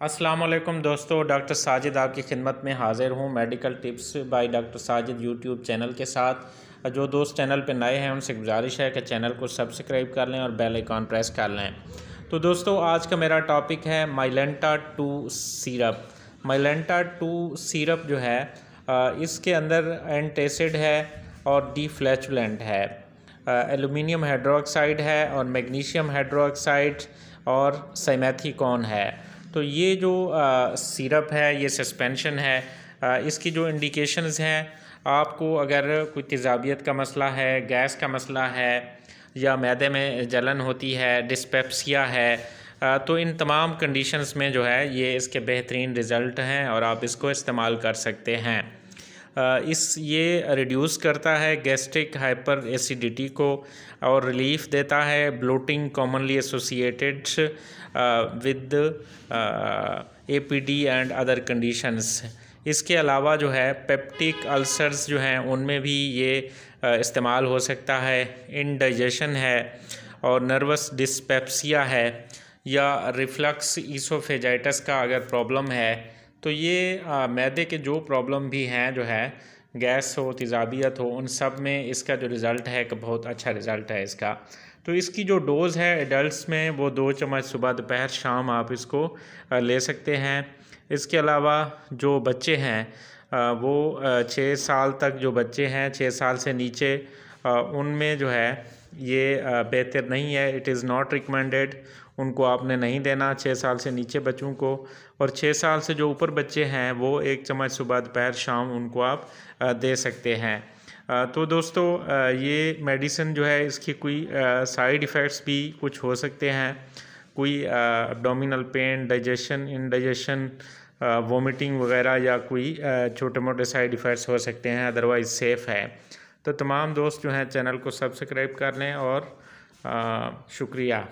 अस्सलाम वालेकुम दोस्तों, डॉक्टर साजिद आपकी खिदमत में हाज़िर हूँ medical tips by doctor Sajid YouTube channel के साथ। जो दोस्त चैनल पर नए हैं उनसे गुजारिश है कि चैनल को सब्सक्राइब कर लें और बेल आइकॉन प्रेस कर लें। तो दोस्तों, आज का मेरा टॉपिक है माइलेंटा 2 सिरप। माइलेंटा 2 सिरप जो है इसके अंदर एंटासिड है और डीफ्लैचुलेंट है, एल्युमिनियम हाइड्रोक्साइड है और मैग्नीशियम हाइड्रोक्साइड और साइमेथिकॉन है। तो ये जो सिरप है, ये सस्पेंशन है। इसकी जो इंडिकेशंस हैं, आपको अगर कोई तेज़ाबियत का मसला है, गैस का मसला है या मैदे में जलन होती है, डिस्पेप्सिया है, तो इन तमाम कंडीशंस में जो है ये इसके बेहतरीन रिज़ल्ट हैं और आप इसको इस्तेमाल कर सकते हैं। ये रिड्यूस करता है गैस्ट्रिक हाइपर एसिडिटी को और रिलीफ देता है bloating commonly associated with APD and other conditions. इसके अलावा जो है पेप्टिक अल्सर्स जो हैं उनमें भी ये इस्तेमाल हो सकता है। इनडाइजेशन है और नर्वस डिस्पेप्सिया है या रिफ्लक्स ईसोफेजाइटिस का अगर प्रॉब्लम है, तो ये मैदे के जो प्रॉब्लम भी हैं, जो है गैस हो, तेज़ाबियत हो, उन सब में इसका जो रिज़ल्ट है कि बहुत अच्छा रिज़ल्ट है इसका। तो इसकी जो डोज़ है एडल्ट्स में वो 2 चम्मच सुबह दोपहर शाम आप इसको ले सकते हैं। इसके अलावा जो बच्चे हैं वो 6 साल तक जो बच्चे हैं, 6 साल से नीचे, उनमें जो है ये बेहतर नहीं है। It is not recommended. उनको आपने नहीं देना 6 साल से नीचे बच्चों को। और 6 साल से जो ऊपर बच्चे हैं वो 1 चम्मच सुबह दोपहर शाम उनको आप दे सकते हैं। तो दोस्तों, ये मेडिसिन जो है इसकी कोई साइड इफ़ेक्ट्स भी कुछ हो सकते हैं। कोई abdominal pain, digestion, indigestion, vomiting वगैरह या कोई छोटे मोटे साइड इफ़ेक्ट्स हो सकते हैं, अदरवाइज़ सेफ़ है। तो तमाम दोस्त जो हैं चैनल को सब्सक्राइब कर लें और शुक्रिया।